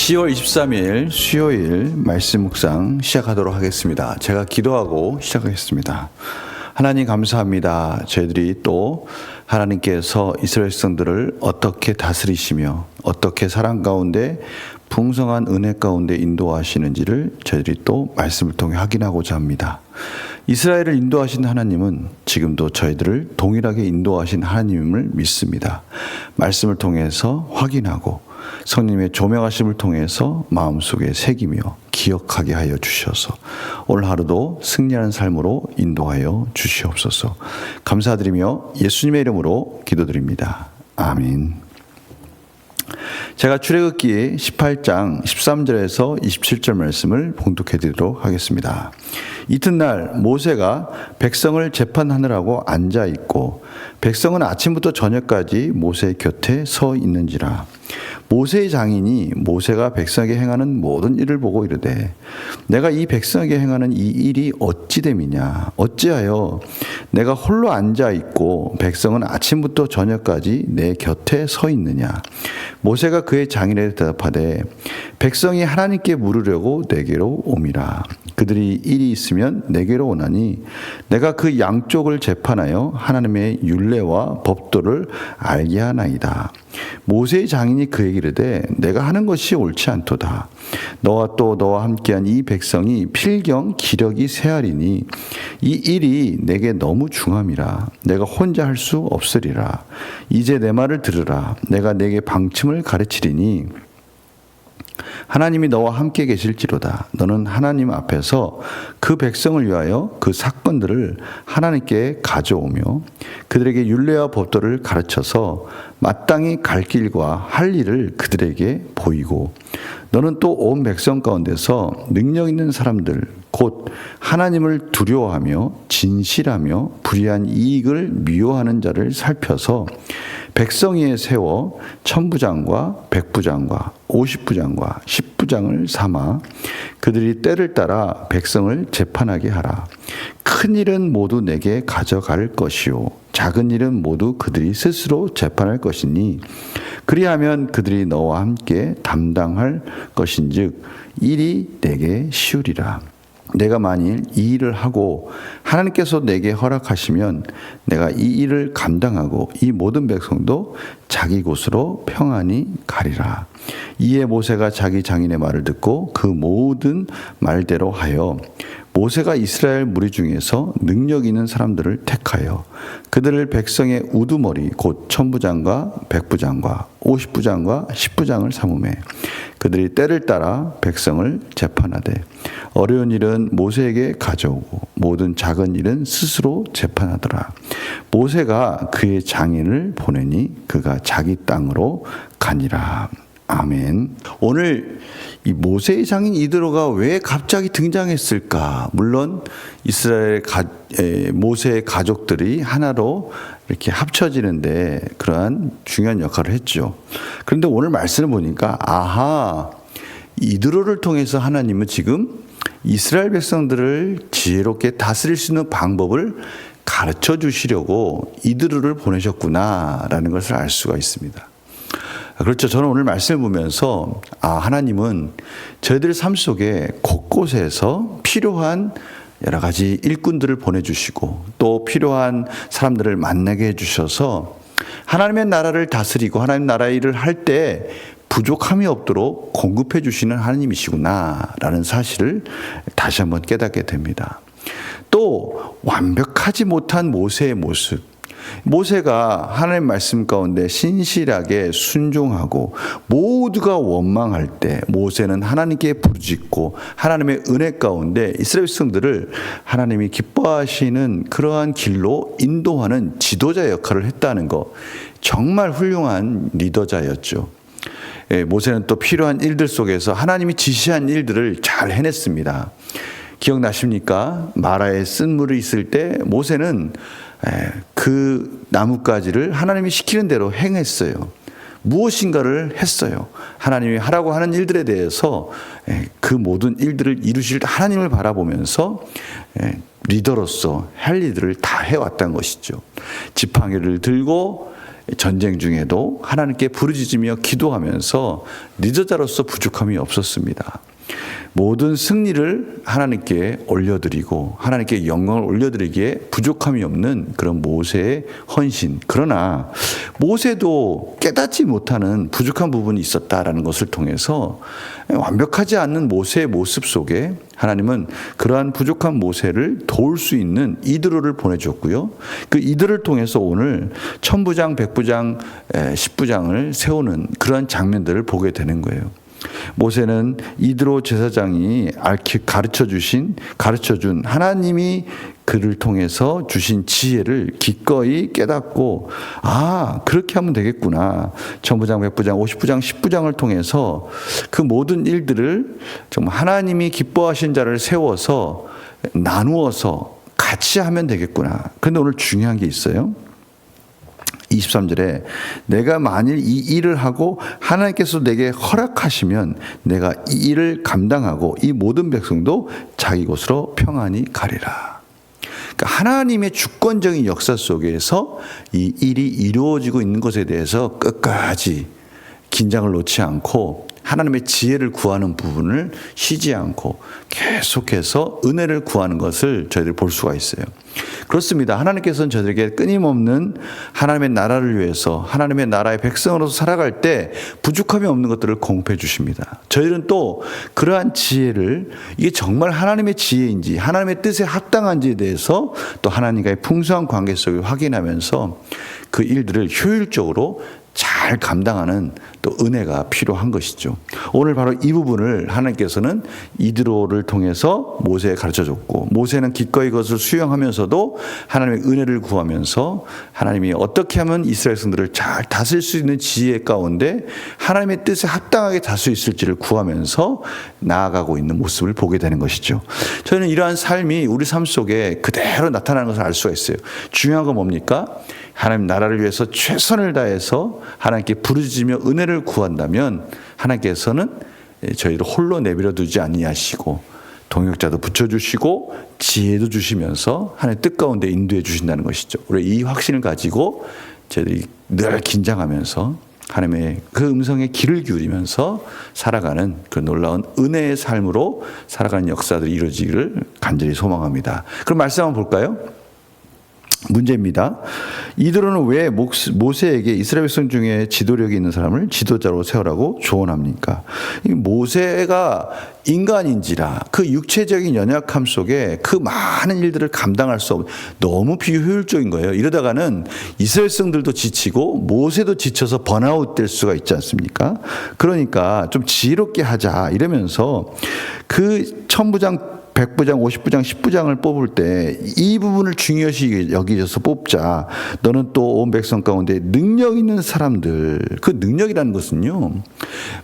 10월 23일 수요일 말씀 묵상 시작하도록 하겠습니다. 제가 기도하고 시작하겠습니다. 하나님 감사합니다. 저희들이 또 하나님께서 이스라엘 백성들을 어떻게 다스리시며 어떻게 사랑 가운데 풍성한 은혜 가운데 인도하시는지를 저희들이 또 말씀을 통해 확인하고자 합니다. 이스라엘을 인도하신 하나님은 지금도 저희들을 동일하게 인도하신 하나님을 믿습니다. 말씀을 통해서 확인하고 성령님의 조명하심을 통해서 마음속에 새기며 기억하게 하여 주셔서 오늘 하루도 승리하는 삶으로 인도하여 주시옵소서. 감사드리며 예수님의 이름으로 기도드립니다. 아멘. 제가 출애굽기 18장 13절에서 27절 말씀을 봉독해 드리도록 하겠습니다. 이튿날 모세가 백성을 재판하느라고 앉아 있고 백성은 아침부터 저녁까지 모세 곁에 서 있는지라. 모세의 장인이 모세가 백성에게 행하는 모든 일을 보고 이르되 내가 이 백성에게 행하는 이 일이 어찌 됨이냐. 어찌하여 내가 홀로 앉아 있고 백성은 아침부터 저녁까지 내 곁에 서 있느냐. 모세가 그의 장인에게 대답하되 백성이 하나님께 물으려고 내게로 옴이라. 그들이 일이 있으면 내게로 오나니 내가 그 양쪽을 재판하여 하나님의 율례와 법도를 알게 하나이다. 모세의 장인이 그에게 이르되 내가 하는 것이 옳지 않도다. 너와 또 너와 함께한 이 백성이 필경 기력이 쇠하리니 이 일이 내게 너무 중함이라. 내가 혼자 할 수 없으리라. 이제 내 말을 들으라. 내가 내게 방침을 가르치리니 하나님이 너와 함께 계실지로다. 너는 하나님 앞에서 그 백성을 위하여 그 사건들을 하나님께 가져오며 그들에게 율례와 법도를 가르쳐서 마땅히 갈 길과 할 일을 그들에게 보이고 너는 또 온 백성 가운데서 능력 있는 사람들 곧 하나님을 두려워하며 진실하며 불의한 이익을 미워하는 자를 살펴서 백성 위에 세워 천부장과 백부장과 50부장과 10부장을 삼아 그들이 때를 따라 백성을 재판하게 하라. 큰 일은 모두 내게 가져갈 것이요 작은 일은 모두 그들이 스스로 재판할 것이니 그리하면 그들이 너와 함께 담당할 것인즉 일이 내게 쉬우리라. 내가 만일 이 일을 하고 하나님께서 내게 허락하시면 내가 이 일을 감당하고 이 모든 백성도 자기 곳으로 평안히 가리라. 이에 모세가 자기 장인의 말을 듣고 그 모든 말대로 하여 모세가 이스라엘 무리 중에서 능력 있는 사람들을 택하여 그들을 백성의 우두머리 곧 천부장과 백부장과 50부장과 10부장을 삼음해 그들이 때를 따라 백성을 재판하되 어려운 일은 모세에게 가져오고 모든 작은 일은 스스로 재판하더라. 모세가 그의 장인을 보내니 그가 자기 땅으로 가니라. 아멘. 오늘 이 모세의 장인 이드로가 왜 갑자기 등장했을까? 물론 이스라엘 모세의 가족들이 하나로 이렇게 합쳐지는데 그러한 중요한 역할을 했죠. 그런데 오늘 말씀을 보니까 아하, 이드로를 통해서 하나님은 지금 이스라엘 백성들을 지혜롭게 다스릴 수 있는 방법을 가르쳐 주시려고 이드로를 보내셨구나라는 것을 알 수가 있습니다. 그렇죠. 저는 오늘 말씀을 보면서 하나님은 저희들 삶 속에 곳곳에서 필요한 여러 가지 일꾼들을 보내주시고 또 필요한 사람들을 만나게 해주셔서 하나님의 나라를 다스리고 하나님 나라의 일을 할 때 부족함이 없도록 공급해 주시는 하나님이시구나라는 사실을 다시 한번 깨닫게 됩니다. 또 완벽하지 못한 모세의 모습, 모세가 하나님 말씀 가운데 신실하게 순종하고 모두가 원망할 때 모세는 하나님께 부르짖고 하나님의 은혜 가운데 이스라엘 백성들을 하나님이 기뻐하시는 그러한 길로 인도하는 지도자 역할을 했다는 것, 정말 훌륭한 리더자였죠. 모세는 또 필요한 일들 속에서 하나님이 지시한 일들을 잘 해냈습니다. 기억나십니까? 마라에 쓴물이 있을 때 모세는 그 나뭇가지를 하나님이 시키는 대로 행했어요. 무엇인가를 했어요. 하나님이 하라고 하는 일들에 대해서 그 모든 일들을 이루실 하나님을 바라보면서 리더로서 할 일들을 다 해왔다는 것이죠. 지팡이를 들고 전쟁 중에도 하나님께 부르짖으며 기도하면서 리더자로서 부족함이 없었습니다. 모든 승리를 하나님께 올려드리고 하나님께 영광을 올려드리기에 부족함이 없는 그런 모세의 헌신. 그러나 모세도 깨닫지 못하는 부족한 부분이 있었다라는 것을 통해서 완벽하지 않는 모세의 모습 속에 하나님은 그러한 부족한 모세를 도울 수 있는 이드로를 보내줬고요. 그 이드를 통해서 오늘 천부장, 백부장, 십부장을 세우는 그러한 장면들을 보게 되는 거예요. 모세는 이드로 제사장이 가르쳐준 하나님이 그를 통해서 주신 지혜를 기꺼이 깨닫고 그렇게 하면 되겠구나. 천부장, 백부장, 50부장, 10부장을 통해서 그 모든 일들을 정말 하나님이 기뻐하신 자를 세워서 나누어서 같이 하면 되겠구나. 그런데 오늘 중요한 게 있어요. 23절에 내가 만일 이 일을 하고 하나님께서 내게 허락하시면 내가 이 일을 감당하고 이 모든 백성도 자기 곳으로 평안히 가리라. 그러니까 하나님의 주권적인 역사 속에서 이 일이 이루어지고 있는 것에 대해서 끝까지 긴장을 놓지 않고 하나님의 지혜를 구하는 부분을 쉬지 않고 계속해서 은혜를 구하는 것을 저희들이 볼 수가 있어요. 그렇습니다. 하나님께서는 저희들에게 끊임없는 하나님의 나라를 위해서 하나님의 나라의 백성으로서 살아갈 때 부족함이 없는 것들을 공급해 주십니다. 저희는 또 그러한 지혜를 이게 정말 하나님의 지혜인지 하나님의 뜻에 합당한지에 대해서 또 하나님과의 풍성한 관계 속에 확인하면서 그 일들을 효율적으로 잘 감당하는 또 은혜가 필요한 것이죠. 오늘 바로 이 부분을 하나님께서는 이드로를 통해서 모세에 가르쳐줬고 모세는 기꺼이 그것을 수용하면서도 하나님의 은혜를 구하면서 하나님이 어떻게 하면 이스라엘 백성들을 잘 다스릴 수 있는 지혜 가운데 하나님의 뜻에 합당하게 다스릴 수 있을지를 구하면서 나아가고 있는 모습을 보게 되는 것이죠. 저희는 이러한 삶이 우리 삶 속에 그대로 나타나는 것을 알 수가 있어요. 중요한 건 뭡니까? 하나님 나라를 위해서 최선을 다해서 하나님께 부르짖으며 은혜를 구한다면 하나님께서는 저희를 홀로 내버려 두지 아니하시고 동역자도 붙여주시고 지혜도 주시면서 하나님의 뜻 가운데 인도해 주신다는 것이죠. 우리 이 확신을 가지고 저희들이 늘 긴장하면서 하나님의 그 음성에 귀를 기울이면서 살아가는 그 놀라운 은혜의 삶으로 살아가는 역사들이 이루어지기를 간절히 소망합니다. 그럼 말씀 한번 볼까요? 문제입니다. 이드로는 왜 모세에게 이스라엘 백성 중에 지도력이 있는 사람을 지도자로 세우라고 조언합니까? 모세가 인간인지라 그 육체적인 연약함 속에 그 많은 일들을 감당할 수 없는 너무 비효율적인 거예요. 이러다가는 이스라엘 백성들도 지치고 모세도 지쳐서 번아웃 될 수가 있지 않습니까? 그러니까 좀 지혜롭게 하자 이러면서 그 천부장, 백부장, 50부장, 10부장을 뽑을 때 이 부분을 중요시 여기셔서 뽑자. 너는 또 온 백성 가운데 능력 있는 사람들, 그 능력이라는 것은요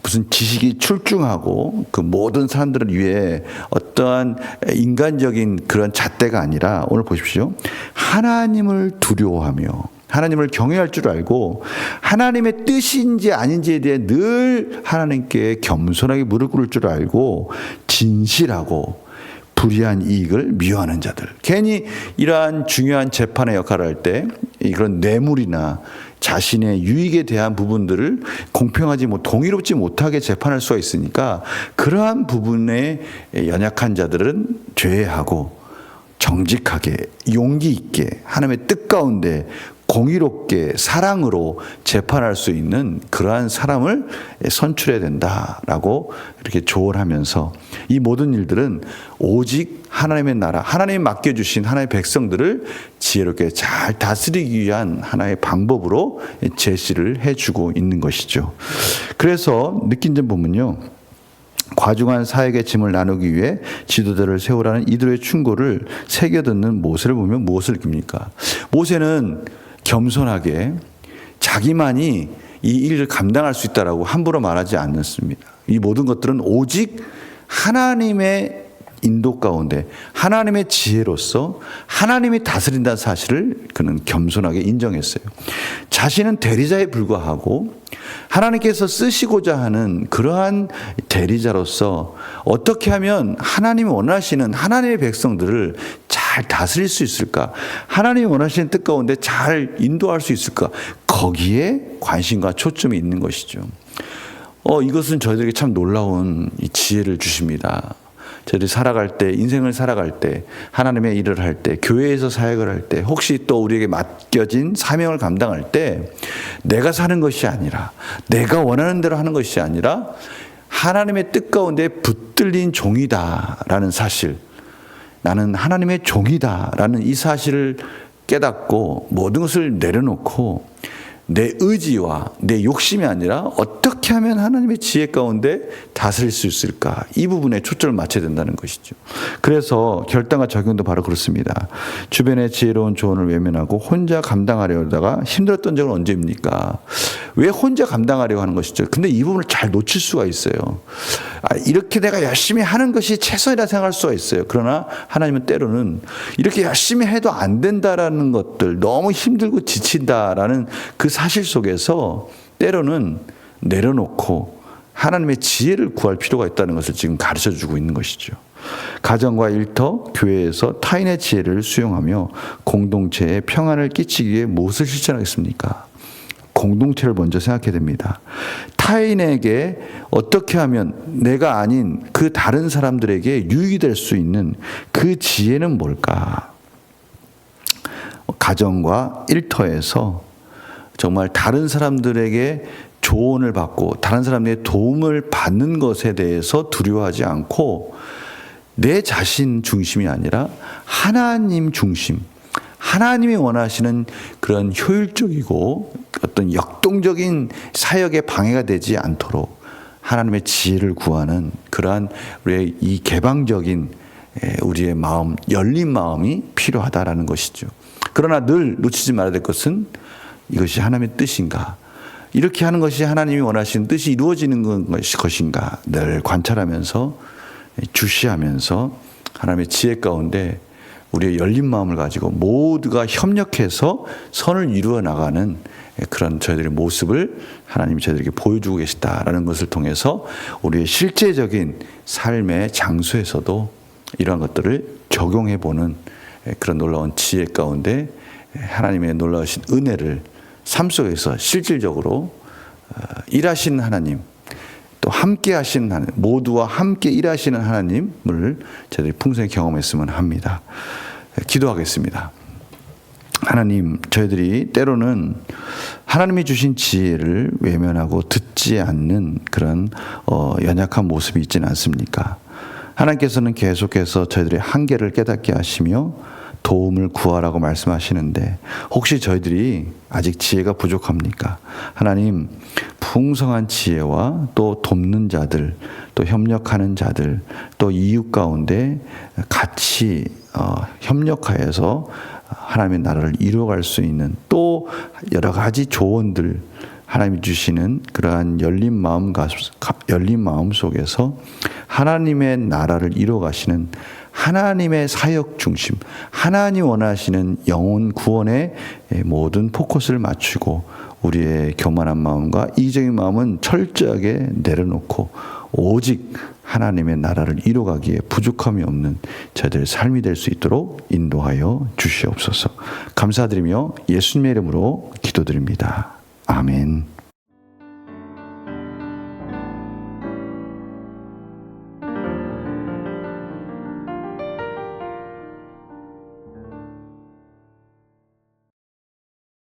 무슨 지식이 출중하고 그 모든 사람들을 위해 어떠한 인간적인 그런 잣대가 아니라 오늘 보십시오. 하나님을 두려워하며 하나님을 경외할 줄 알고 하나님의 뜻인지 아닌지에 대해 늘 하나님께 겸손하게 무릎 꿇을 줄 알고 진실하고 불의한 이익을 미워하는 자들. 괜히 이러한 중요한 재판의 역할을 할 때 그런 뇌물이나 자신의 유익에 대한 부분들을 공평하지 동의롭지 못하게 재판할 수가 있으니까 그러한 부분에 연약한 자들은 제외하고 정직하게 용기 있게 하나님의 뜻 가운데 공의롭게 사랑으로 재판할 수 있는 그러한 사람을 선출해야 된다라고 이렇게 조언하면서 이 모든 일들은 오직 하나님의 나라, 하나님이 맡겨주신 하나님의 백성들을 지혜롭게 잘 다스리기 위한 하나의 방법으로 제시를 해주고 있는 것이죠. 그래서 느낀 점 보면요. 과중한 사역의 짐을 나누기 위해 지도자를 세우라는 이들의 충고를 새겨듣는 모세를 보면 무엇을 느낍니까? 모세는 겸손하게 자기만이 이 일을 감당할 수 있다라고 함부로 말하지 않았습니다. 이 모든 것들은 오직 하나님의 인도 가운데 하나님의 지혜로서 하나님이 다스린다는 사실을 그는 겸손하게 인정했어요. 자신은 대리자에 불과하고 하나님께서 쓰시고자 하는 그러한 대리자로서 어떻게 하면 하나님이 원하시는 하나님의 백성들을 잘 다스릴 수 있을까? 하나님이 원하시는 뜻 가운데 잘 인도할 수 있을까? 거기에 관심과 초점이 있는 것이죠. 이것은 저희들에게 참 놀라운 이 지혜를 주십니다. 저희들이 살아갈 때, 인생을 살아갈 때, 하나님의 일을 할 때, 교회에서 사역을 할 때, 혹시 또 우리에게 맡겨진 사명을 감당할 때, 내가 사는 것이 아니라, 내가 원하는 대로 하는 것이 아니라, 하나님의 뜻 가운데 붙들린 종이다라는 사실, 나는 하나님의 종이다라는 이 사실을 깨닫고 모든 것을 내려놓고 내 의지와 내 욕심이 아니라 어떻게 하면 하나님의 지혜 가운데 다스릴 수 있을까, 이 부분에 초점을 맞춰야 된다는 것이죠. 그래서 결단과 적용도 바로 그렇습니다. 주변의 지혜로운 조언을 외면하고 혼자 감당하려다가 힘들었던 적은 언제입니까? 왜 혼자 감당하려고 하는 것이죠? 근데 이 부분을 잘 놓칠 수가 있어요. 이렇게 내가 열심히 하는 것이 최선이라 생각할 수가 있어요. 그러나 하나님은 때로는 이렇게 열심히 해도 안 된다라는 것들, 너무 힘들고 지친다라는 그 사실 속에서 때로는 내려놓고 하나님의 지혜를 구할 필요가 있다는 것을 지금 가르쳐주고 있는 것이죠. 가정과 일터, 교회에서 타인의 지혜를 수용하며 공동체에 평안을 끼치기 위해 무엇을 실천하겠습니까? 공동체를 먼저 생각해야 됩니다. 타인에게 어떻게 하면 내가 아닌 그 다른 사람들에게 유익이 될 수 있는 그 지혜는 뭘까? 가정과 일터에서 정말 다른 사람들에게 조언을 받고 다른 사람의 도움을 받는 것에 대해서 두려워하지 않고 내 자신 중심이 아니라 하나님 중심, 하나님이 원하시는 그런 효율적이고 어떤 역동적인 사역에 방해가 되지 않도록 하나님의 지혜를 구하는 그러한 우리의 이 개방적인 우리의 마음, 열린 마음이 필요하다라는 것이죠. 그러나 늘 놓치지 말아야 될 것은 이것이 하나님의 뜻인가? 이렇게 하는 것이 하나님이 원하시는 뜻이 이루어지는 것인가? 늘 관찰하면서 주시하면서 하나님의 지혜 가운데 우리의 열린 마음을 가지고 모두가 협력해서 선을 이루어 나가는 그런 저희들의 모습을 하나님이 저희들에게 보여주고 계시다라는 것을 통해서 우리의 실제적인 삶의 장소에서도 이러한 것들을 적용해 보는 그런 놀라운 지혜 가운데 하나님의 놀라우신 은혜를 삶 속에서 실질적으로 일하시는 하나님, 또 함께 하시는 하나님, 모두와 함께 일하시는 하나님을 저희들이 풍성히 경험했으면 합니다. 기도하겠습니다. 하나님, 저희들이 때로는 하나님이 주신 지혜를 외면하고 듣지 않는 그런 연약한 모습이 있지는 않습니까? 하나님께서는 계속해서 저희들의 한계를 깨닫게 하시며 도움을 구하라고 말씀하시는데 혹시 저희들이 아직 지혜가 부족합니까? 하나님, 풍성한 지혜와 또 돕는 자들, 또 협력하는 자들, 또 이웃 가운데 같이 협력하여서 하나님의 나라를 이루어갈 수 있는 또 여러 가지 조언들, 하나님이 주시는 그러한 열린 마음 속에서 하나님의 나라를 이루어가시는 하나님의 사역 중심, 하나님 원하시는 영혼 구원에 모든 포커스를 맞추고 우리의 교만한 마음과 이기적인 마음은 철저하게 내려놓고 오직 하나님의 나라를 이루어가기에 부족함이 없는 저희들의 삶이 될 수 있도록 인도하여 주시옵소서. 감사드리며 예수님의 이름으로 기도드립니다. 아멘.